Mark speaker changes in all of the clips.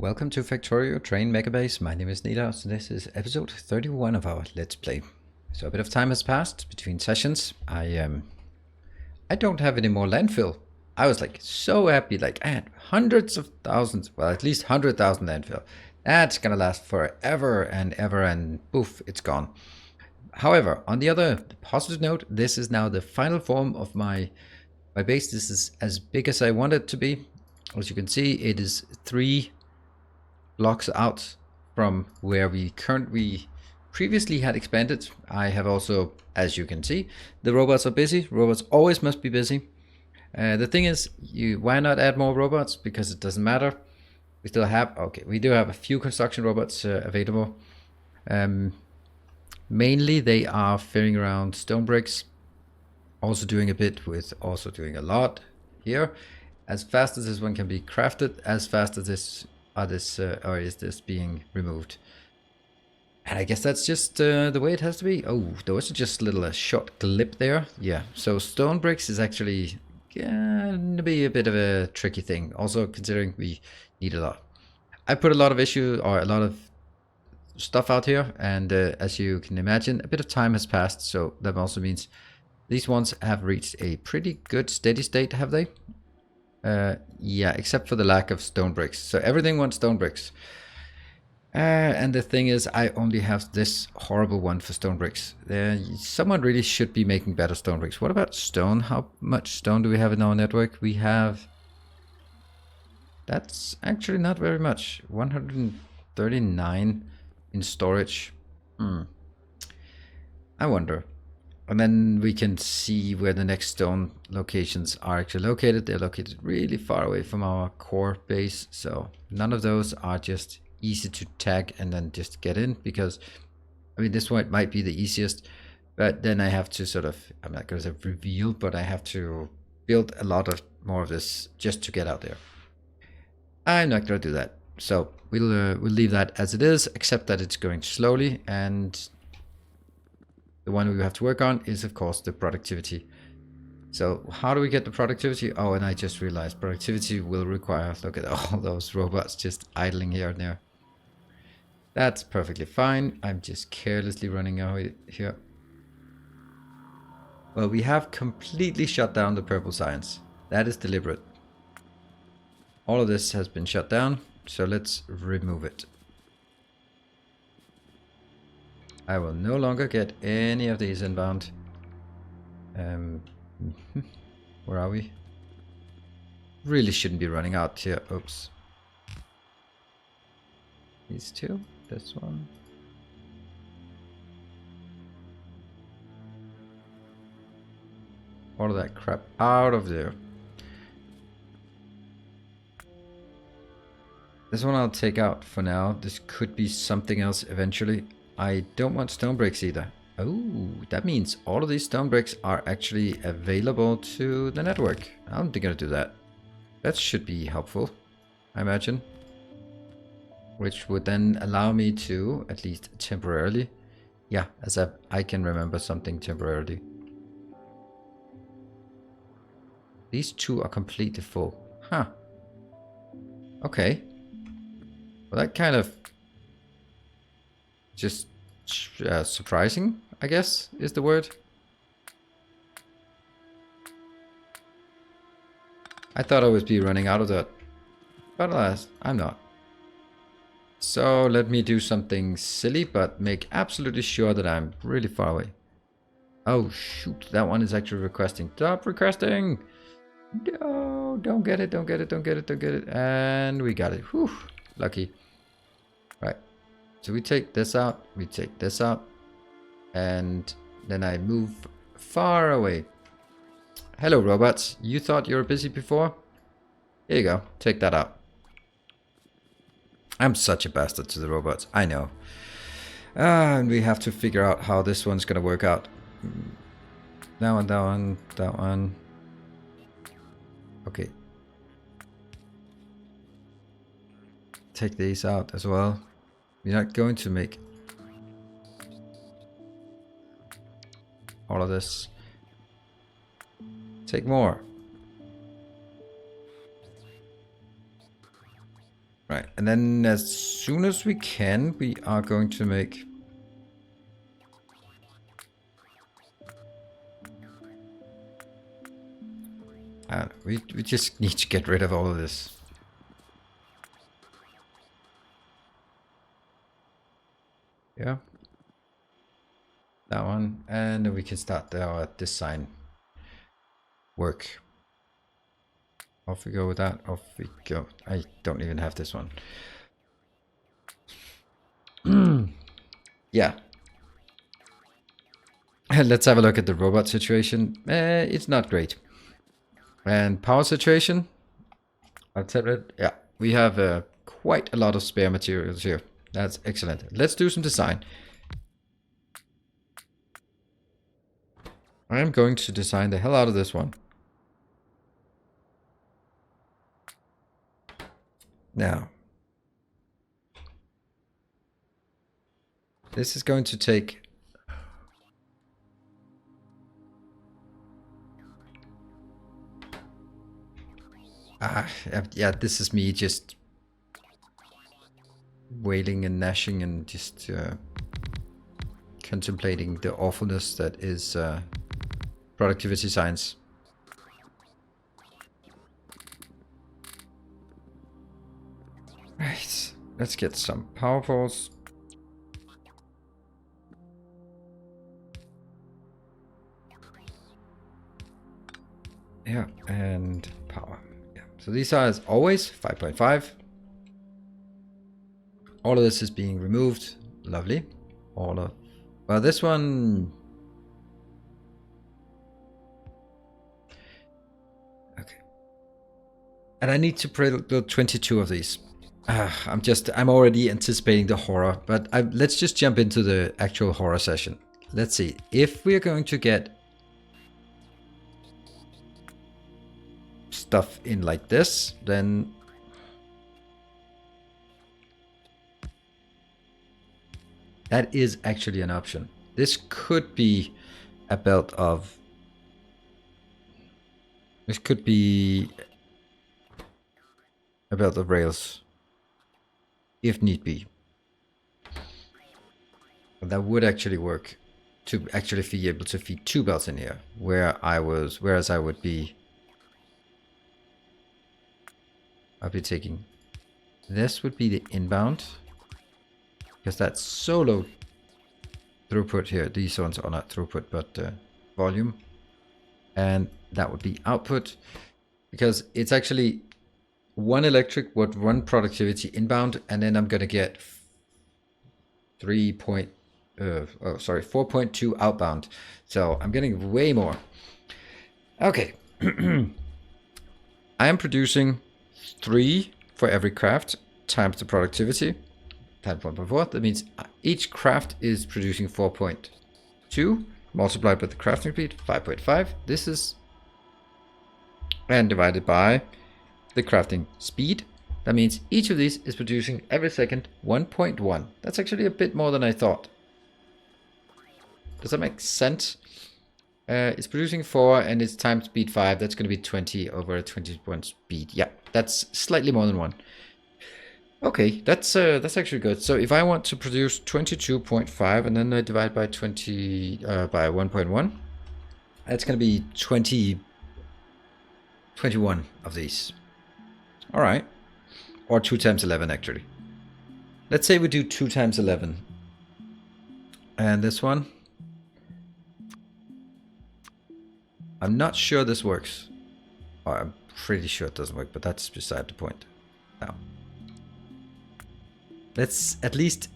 Speaker 1: Welcome to Factorio Train Megabase. My name is Nida, so this is episode 31 of our Let's Play. So a bit of time has passed between sessions. I don't have any more landfill. I was like so happy, like I had hundreds of thousands, well at least 100,000 landfill. That's gonna last forever and ever, and poof, it's gone. However, on the other positive note, this is now the final form of my base. This is as big as I want it to be. As you can see, it is 3 blocks out from where we currently previously had expanded. I have also, as you can see, the robots are busy. Robots always must be busy. The thing is, why not add more robots? Because it doesn't matter. We still have, okay, we do have a few construction robots available. Mainly they are ferrying around stone bricks, also doing a bit with, also doing a lot here. As fast as this one can be crafted, as fast as this is this being removed. And I guess that's just the way it has to be. Oh, there was just a little short clip there. Yeah, so stone bricks is actually gonna be a bit of a tricky thing. Also considering we need a lot. I put a lot of a lot of stuff out here, and as you can imagine, a bit of time has passed. So that also means these ones have reached a pretty good steady state, have they? Yeah, except for the lack of stone bricks. So everything wants stone bricks. And the thing is, I only have this horrible one for stone bricks. Someone really should be making better stone bricks. What about stone? How much stone do we have in our network? We have... That's actually not very much. 139 in storage. I wonder. And then we can see where the next stone locations are actually located. They're located really far away from our core base. So none of those are just easy to tag and then just get in, because I mean, this one might be the easiest, but then I have to sort of, I'm not going to say reveal, but I have to build a lot of more of this just to get out there. I'm not going to do that. So we'll leave that as it is, except that it's going slowly, and the one we have to work on is, of course, the productivity. So how do we get the productivity? Oh, and I just realized productivity will require, look at all those robots just idling here and there. That's perfectly fine. I'm just carelessly running away here. Well, we have completely shut down the purple science. That is deliberate. All of this has been shut down, so let's remove it. I will no longer get any of these inbound. Where are we? Really shouldn't be running out here. Oops. These two. This one. All of that crap out of there. This one I'll take out for now. This could be something else eventually. I don't want stone bricks either. Oh, that means all of these stone bricks are actually available to the network. I don't think I'll do that. That should be helpful, I imagine. Which would then allow me to, at least temporarily, yeah, as I can remember something temporarily. These two are completely full. Huh. Okay. Well, that kind of just surprising, I guess, is the word. I thought I would be running out of that, but alas, I'm not. So let me do something silly, but make absolutely sure that I'm really far away. Oh shoot, that one is actually requesting. Stop requesting! No, don't get it, don't get it, don't get it, don't get it. And we got it. Whew, lucky. Right. So we take this out, we take this out, and then I move far away. Hello, robots. You thought you were busy before? Here you go. Take that out. I'm such a bastard to the robots. I know. And we have to figure out how this one's going to work out. That one, that one, that one. Okay. Take these out as well. We're not going to make all of this. Take more. Right, and then as soon as we can, we are going to make... we just need to get rid of all of this. Yeah. That one, and then we can start our design work. Off we go with that, off we go. I don't even have this one. Yeah. Let's have a look at the robot situation. It's not great. And power situation. I'll tell it. Yeah, we have quite a lot of spare materials here. That's excellent. Let's do some design. I'm going to design the hell out of this one. Now, this is going to take... yeah, this is me just wailing and gnashing and just contemplating the awfulness that is productivity science. Right, let's get some power poles. Yeah, and power. Yeah, so these are as always 5.5. All of this is being removed. Lovely. All of... well, this one... okay. And I need to build 22 of these. I'm already anticipating the horror, but let's just jump into the actual horror session. Let's see. If we're going to get stuff in like this, then that is actually an option. This could be a belt of... this could be a belt of rails, if need be. That would actually work to actually be able to feed 2 belts in here, whereas I would be... I'll be taking... this would be the inbound, because that's so low throughput here. These ones are not throughput, but volume. And that would be output, because it's actually 1 electric would 1 productivity inbound, and then I'm going to get 4.2 outbound. So I'm getting way more. Okay. I am producing 3 for every craft times the productivity times 1.4. That means each craft is producing 4.2 multiplied by the crafting speed 5.5. This is, and divided by the crafting speed. That means each of these is producing every second 1.1. That's actually a bit more than I thought. Does that make sense? It's producing 4 and it's times speed 5. That's going to be 20 over 21 speed. Yeah, that's slightly more than 1. Okay, that's actually good. So if I want to produce 22.5 and then I divide by 20 by 1.1, that's going to be 21 of these. All right, or 2 times 11 actually. Let's say we do 2 times 11, and this one. I'm not sure this works. Or I'm pretty sure it doesn't work, but that's beside the point. Now, let's at least,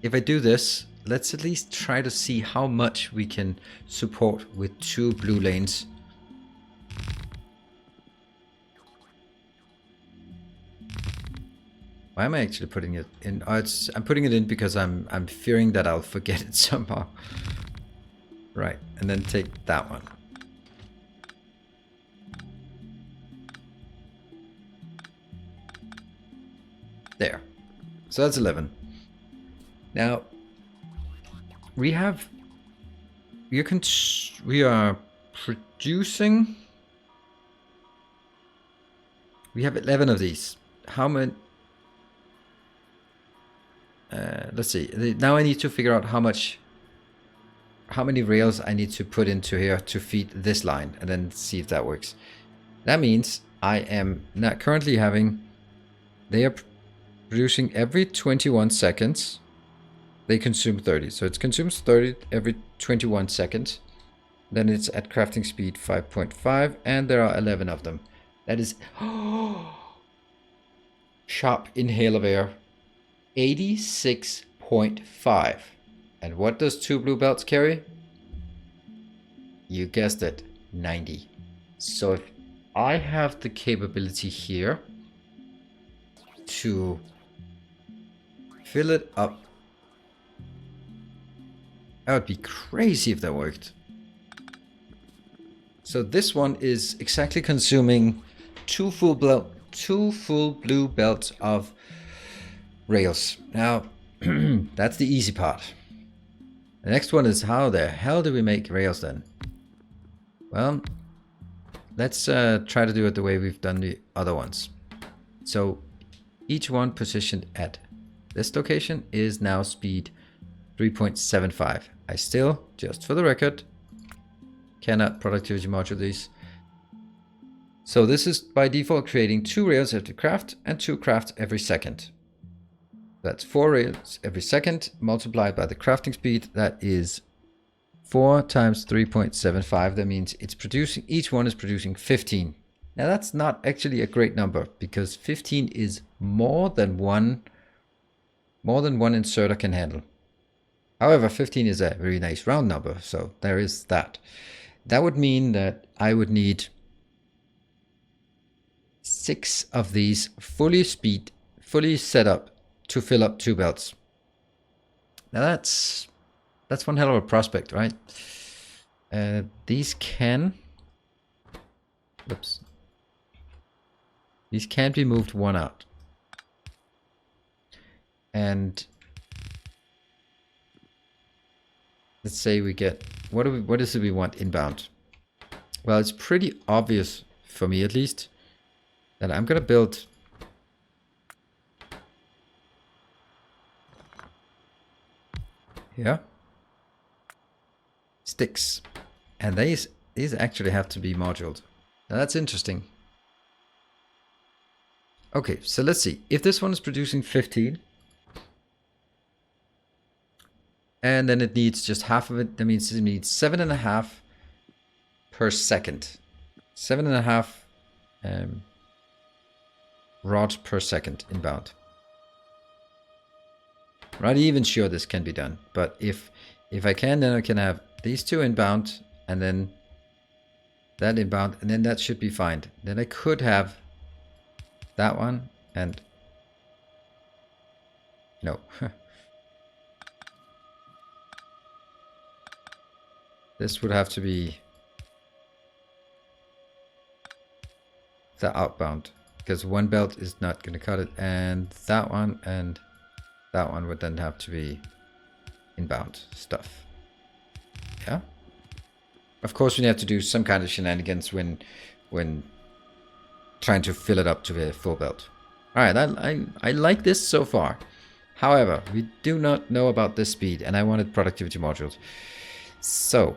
Speaker 1: if I do this, let's at least try to see how much we can support with 2 blue lanes. Why am I actually putting it in? Oh, I'm putting it in because I'm fearing that I'll forget it somehow. Right, and then take that one. There. So that's 11. Now we are producing. We have 11 of these. How many? let's see. Now I need to figure out how many rails I need to put into here to feed this line, and then see if that works. That means I am not currently having, they are producing every 21 seconds. They consume 30. So it consumes 30 every 21 seconds. Then it's at crafting speed 5.5, and there are 11 of them. That is sharp inhale of air. 86.5. And what does 2 blue belts carry? You guessed it, 90. So if I have the capability here to fill it up, that would be crazy if that worked. So this one is exactly consuming two full blue belts of rails. Now, that's the easy part. The next one is, how the hell do we make rails then? Well, let's try to do it the way we've done the other ones. So each one positioned at this location is now speed 3.75. I still, just for the record, cannot productivity module these. So this is by default creating 2 rails every craft and 2 crafts every second. That's 4 rails every second multiplied by the crafting speed. That is 4 times 3.75. That means it's producing, each one is producing 15. Now that's not actually a great number, because 15 is more than one inserter can handle. However, 15 is a very nice round number, so there is that. That would mean that I would need 6 of these fully set up to fill up 2 belts. Now that's one hell of a prospect, right? These can be moved one out. And let's say we get, what is it we want inbound? Well, it's pretty obvious for me, at least, that I'm gonna build here sticks, and these actually have to be moduled. Now that's interesting. Okay, so let's see if this one is producing 15. And then it needs just half of it. That means it needs 7.5 per second. 7.5 rods per second inbound. I'm not even sure this can be done, but if I can, then I can have these 2 inbound, and then that inbound, and then that should be fine. Then I could have that one, and no. This would have to be the outbound, because one belt is not going to cut it, and that one would then have to be inbound stuff. Yeah. Of course, we have to do some kind of shenanigans when trying to fill it up to a full belt. All right, I like this so far. However, we do not know about this speed, and I wanted productivity modules. So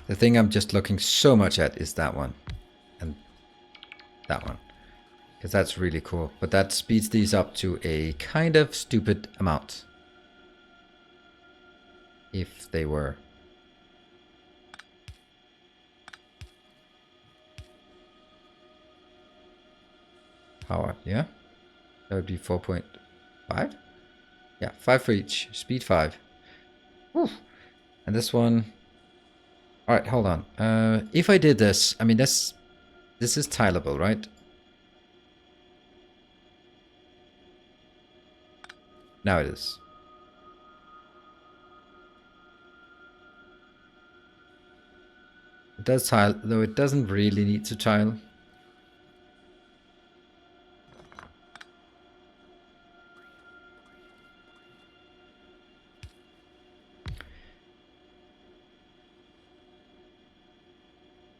Speaker 1: the thing I'm just looking so much at is that one and that one, because that's really cool. But that speeds these up to a kind of stupid amount. If they were powered, yeah, that would be 4.5. Yeah, 5 for each. Speed 5. Whew. And this one. All right, hold on. If I did this, I mean, this is tileable, right? Now it is. It does tile, though it doesn't really need to tile.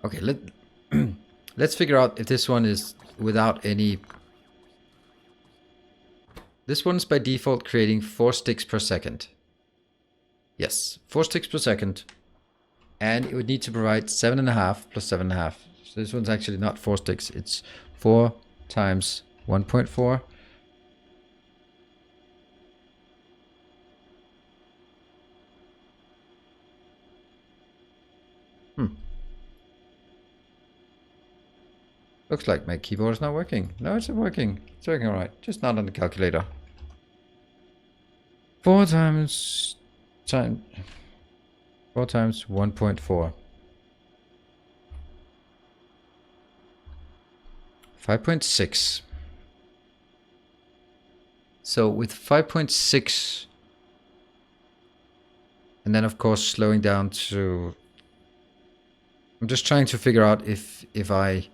Speaker 1: Okay, let's figure out if this one is without any This one's by default creating 4 sticks per second. Yes, 4 sticks per second. And it would need to provide 7.5 plus 7.5. So this one's actually not 4 sticks. It's 4 times 1.4. Looks like my keyboard is not working. No, it's working. It's working all right. Just not on the calculator. 4 times 1.4. 5.6. So with 5.6, and then of course slowing down to, I'm just trying to figure out if I,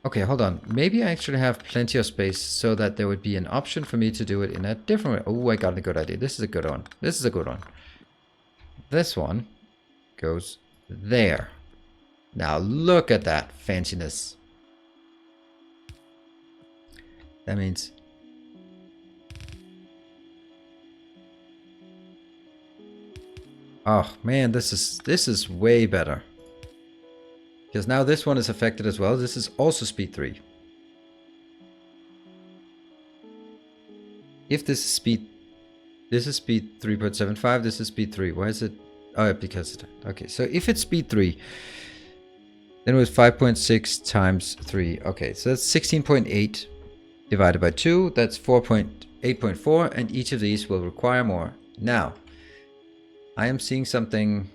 Speaker 1: okay, hold on. Maybe I actually have plenty of space so that there would be an option for me to do it in a different way. Oh, I got a good idea. This is a good one. This is a good one. This one goes there. Now look at that fanciness. That means oh man, this is way better. Because now this one is affected as well. This is also speed 3. If this is speed 3.75, this is speed 3. Why is it? Oh, because okay. So if it's speed 3, then it was 5.6 times 3. Okay, so that's 16.8 divided by 2. That's 8.4, and each of these will require more. Now, I am seeing something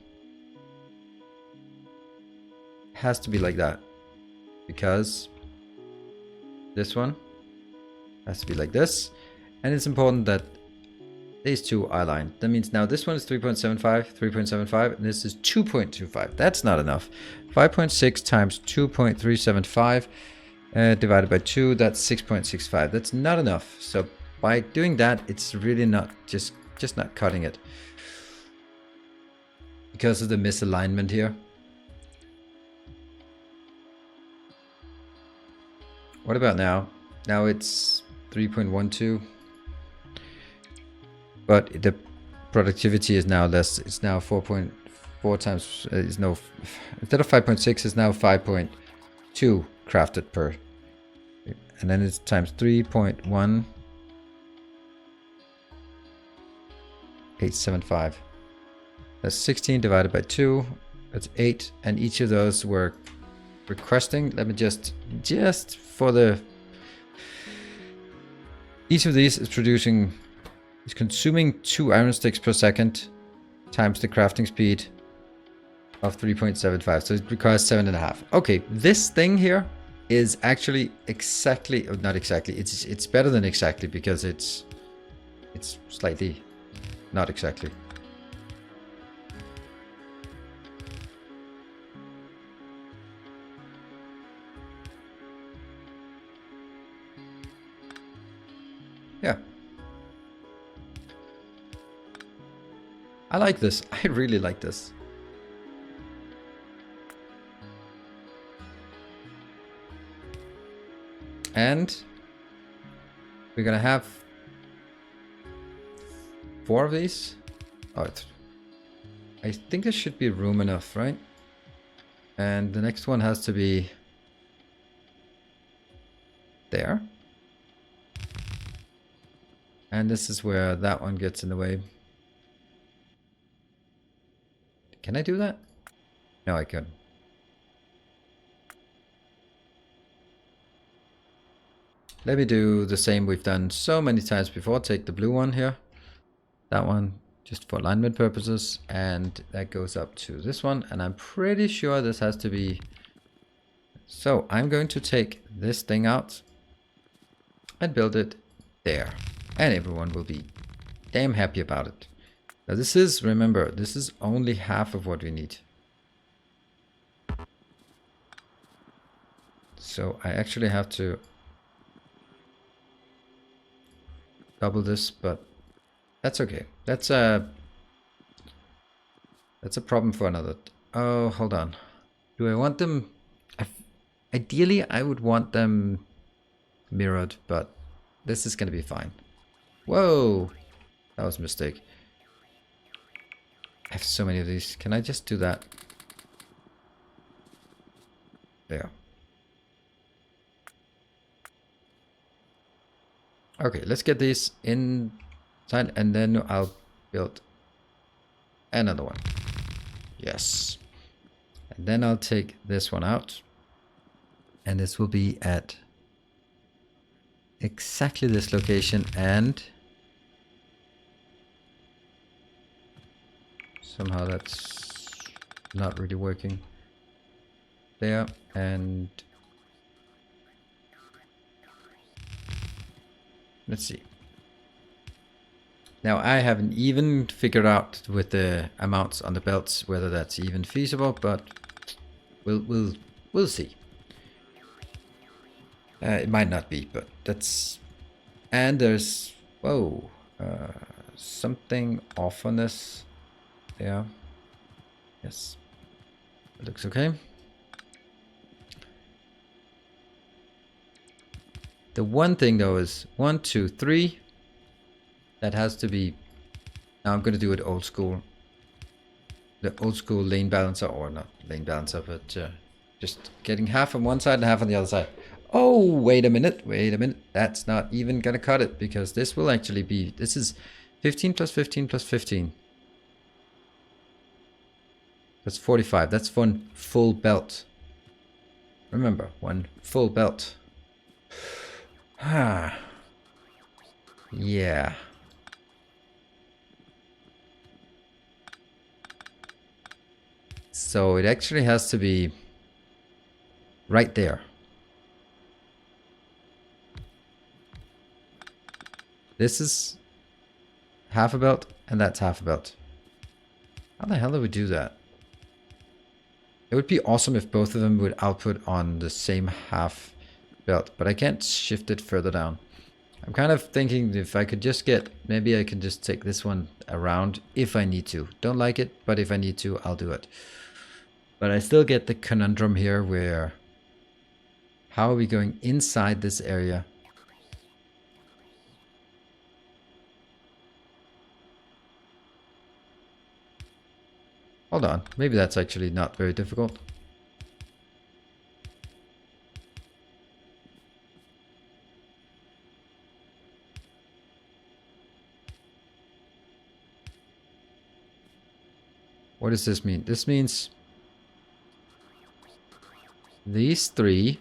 Speaker 1: has to be like that, because this one has to be like this, and it's important that these two are aligned. That means now this one is 3.75, and this is 2.25. That's not enough. 5.6 times 2.375 divided by 2, that's 6.65. That's not enough. So by doing that, it's really not just not cutting it because of the misalignment here. What about now? Now it's 3.12. But the productivity is now less. It's now 4.4 times. Is no, instead of 5.6, it's now 5.2 crafted per. And then it's times 3.1875. That's 16 divided by 2. That's 8. And each of those were requesting. Let me just for the. Each of these is producing. It's consuming 2 iron sticks per second times the crafting speed of 3.75. So it requires 7.5. Okay, this thing here is actually exactly, not exactly, it's better than exactly, because it's slightly not exactly. Yeah. I like this. I really like this. And we're gonna have 4 of these. Oh, I think there should be room enough, right? And the next one has to be there. And this is where that one gets in the way. Can I do that? No, I couldn't. Let me do the same we've done so many times before. Take the blue one here. That one, just for alignment purposes. And that goes up to this one. And I'm pretty sure this has to be... So I'm going to take this thing out and build it there. And everyone will be damn happy about it. Now this is, remember, this is only half of what we need. So I actually have to double this, but that's okay. That's a problem for another. Oh, hold on. Do I want them? Ideally, I would want them mirrored, but this is going to be fine. Whoa! That was a mistake. I have so many of these. Can I just do that? There. Okay, let's get these inside and then I'll build another one. Yes. And then I'll take this one out. And this will be at exactly this location, and somehow that's not really working. There, and let's see. Now I haven't even figured out with the amounts on the belts whether that's even feasible, but we'll see. It might not be, but that's... And there's... Whoa. Something off on this. Yeah. Yes. It looks okay. The one thing though is 1, 2, 3. That has to be... Now I'm going to do it old school. The old school lane balancer, or not lane balancer, but just getting half on one side and half on the other side. Oh, wait a minute. That's not even going to cut it, because this will actually be... This is 15 plus 15 plus 15. That's 45. That's one full belt. Remember, one full belt. Ah. Yeah. So it actually has to be right there. This is half a belt and that's half a belt. How the hell do we do that? It would be awesome if both of them would output on the same half belt, but I can't shift it further down. I'm kind of thinking if I could just get, maybe I can just take this one around if I need to. Don't like it, but if I need to, I'll do it. But I still get the conundrum here where, how are we going inside this area? Hold on, maybe that's actually not very difficult. What does this mean? This means these three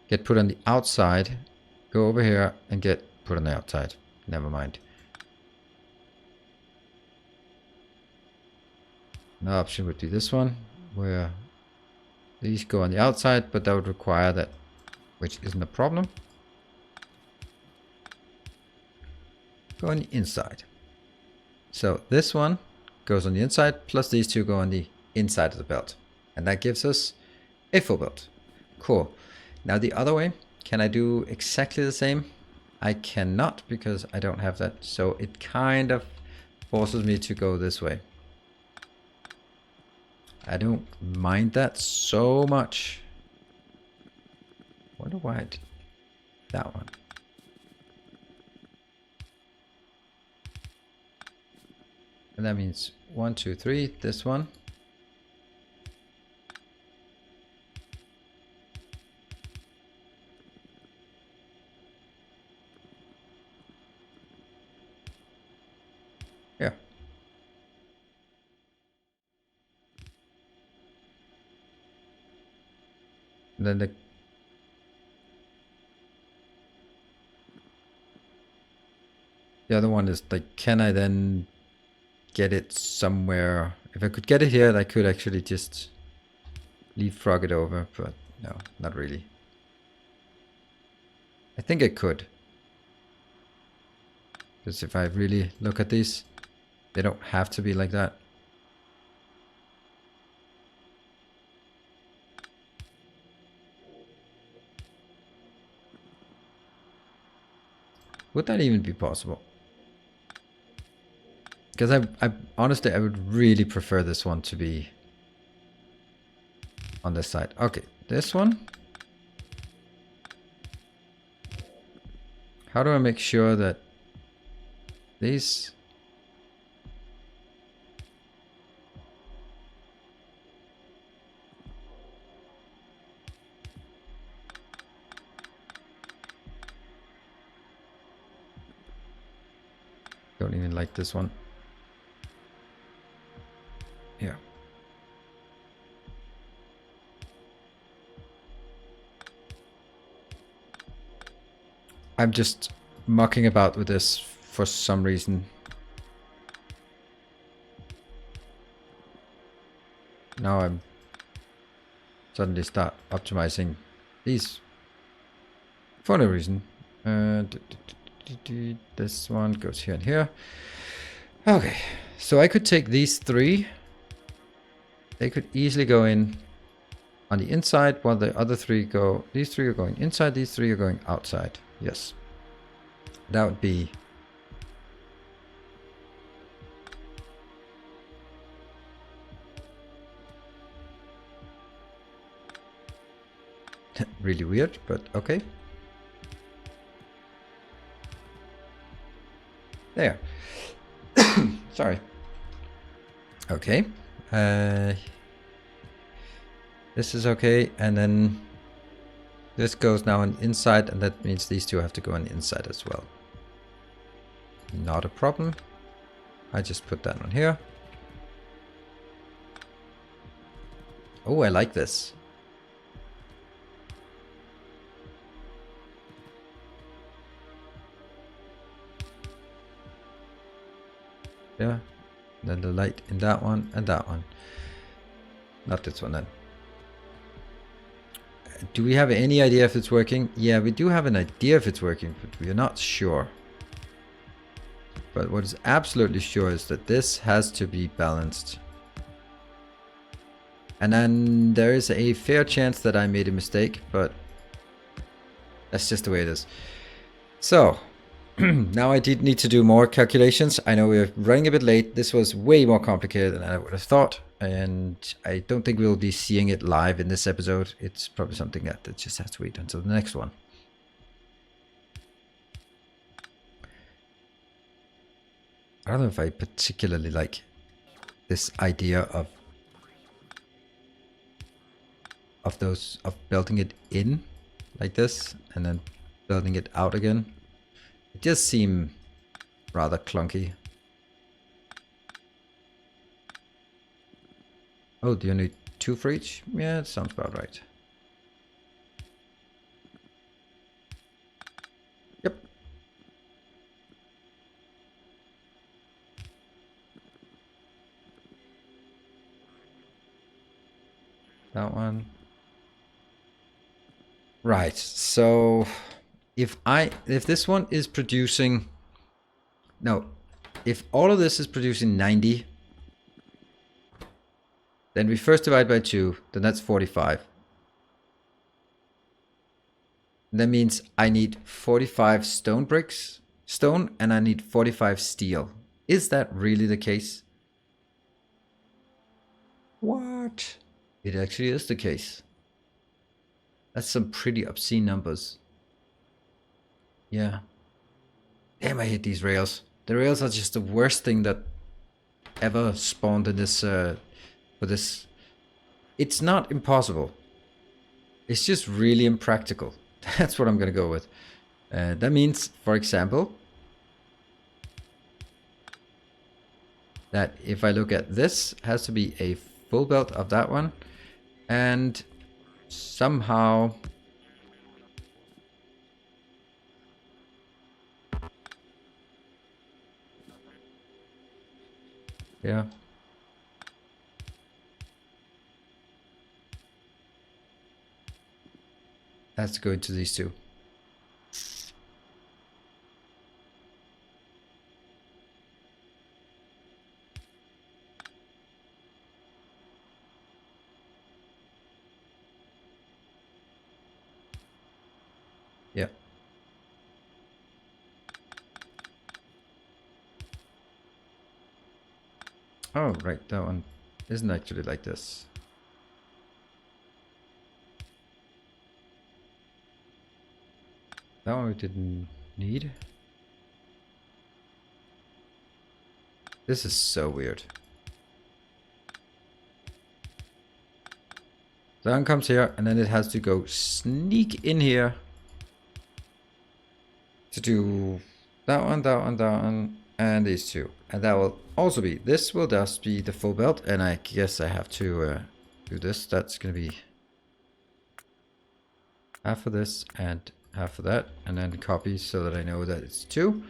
Speaker 1: get put on the outside, go over here and get put on the outside. Never mind. Another option would be this one, where these go on the outside, but that would require that, which isn't a problem. Go on the inside. So this one goes on the inside, plus these two go on the inside of the belt. And that gives us a full belt. Cool. Now the other way, can I do exactly the same? I cannot, because I don't have that. So it kind of forces me to go this way. I don't mind that so much. Wonder why I did that one. And that means 1, 2, 3, this one. Yeah. And then the other one is like, can I then get it somewhere? If I could get it here, I could actually just leapfrog it over, but no, not really. I think I could. Because if I really look at these, they don't have to be like that. Would that even be possible? Because I honestly, I would really prefer this one to be on this side. Okay, this one. How do I make sure that these... Don't even like this one. Here. I'm just mucking about with this for some reason. Now I'm suddenly start optimizing these for no reason. This one goes here and here. Okay, so I could take these three. They could easily go in on the inside, while the other three go... These three are going inside, these three are going outside. Yes. That would be... really weird, but okay. There. Sorry. Okay. This is okay, and then this goes now on inside, and that means these two have to go on the inside as well. Not a problem. I just put that on here. Oh, I like this. Yeah. Then the light in that one and that one. Not this one then. Do we have any idea if it's working? Yeah, we do have an idea if it's working, but we are not sure. But what is absolutely sure is that this has to be balanced. And then there is a fair chance that I made a mistake, but that's just the way it is. So, now I did need to do more calculations. I know we're running a bit late. This was way more complicated than I would have thought. And I don't think we'll be seeing it live in this episode. It's probably something that just has to wait until the next one. I don't know if I particularly like this idea of building it in like this and then building it out again. It does seem rather clunky. Oh, do you need two for each? Yeah, it sounds about right. Yep. That one. Right, so if this one is producing... No, if all of this is producing 90, then we first divide by 2, then that's 45. That means I need 45 stone bricks, and I need 45 steel. Is that really the case? What? It actually is the case. That's some pretty obscene numbers. Yeah. Damn, I hate these rails. The rails are just the worst thing that ever spawned in this, for this. It's not impossible. It's just really impractical. That's what I'm gonna go with. That means, for example, that if I look at this, it has to be a full belt of that one, and somehow yeah. That's going to these two. Yeah. Oh, right, that one isn't actually like this. That one we didn't... need. This is so weird. Then comes here, and then it has to go sneak in here to do that one, that one, that one, and these two. And that will also be, this will just be the full belt, and I guess I have to do this. That's gonna be half of this and half of that, and then copy so that I know that it's 2.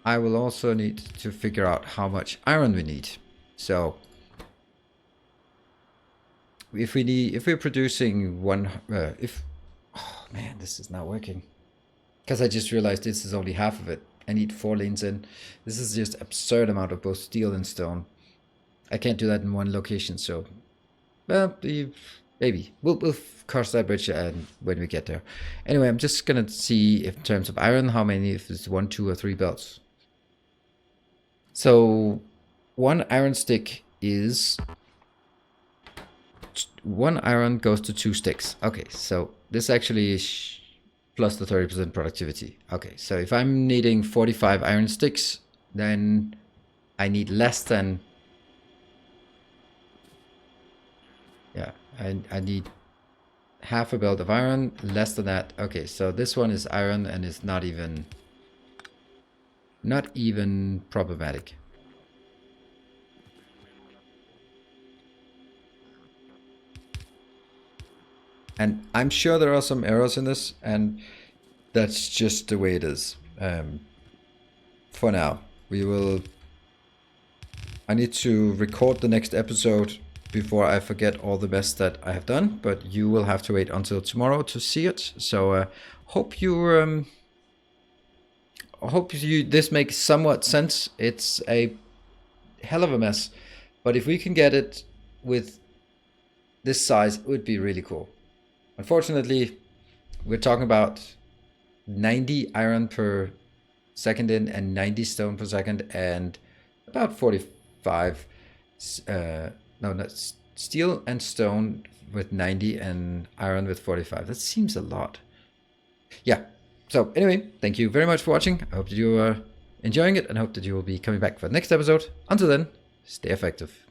Speaker 1: I will also need to figure out how much iron we need. So if we're producing one, oh man, this is not working. Because I just realized this is only half of it. I need 4 lanes in. This is just absurd amount of both steel and stone. I can't do that in one location, so well, maybe we'll cross that bridge when we get there. Anyway, I'm just gonna see if in terms of iron, how many, if it's 1, 2, or 3 belts. So 1 iron stick is 1 iron goes to 2 sticks. Okay, so this actually is plus the 30% productivity. Okay, so if I'm needing 45 iron sticks, then I need less than, yeah, I need half a belt of iron, less than that. Okay, so this one is iron and it's not even problematic. And I'm sure there are some errors in this, and that's just the way it is. For now, I need to record the next episode before I forget all the mess that I have done, but you will have to wait until tomorrow to see it. So hope this makes somewhat sense. It's a hell of a mess, but if we can get it with this size, it would be really cool. Unfortunately, we're talking about 90 iron per second in and 90 stone per second, and about 45 steel and stone with 90 and iron with 45. That seems a lot. Yeah. So anyway, thank you very much for watching. I hope that you are enjoying it, and hope that you will be coming back for the next episode. Until then, stay effective.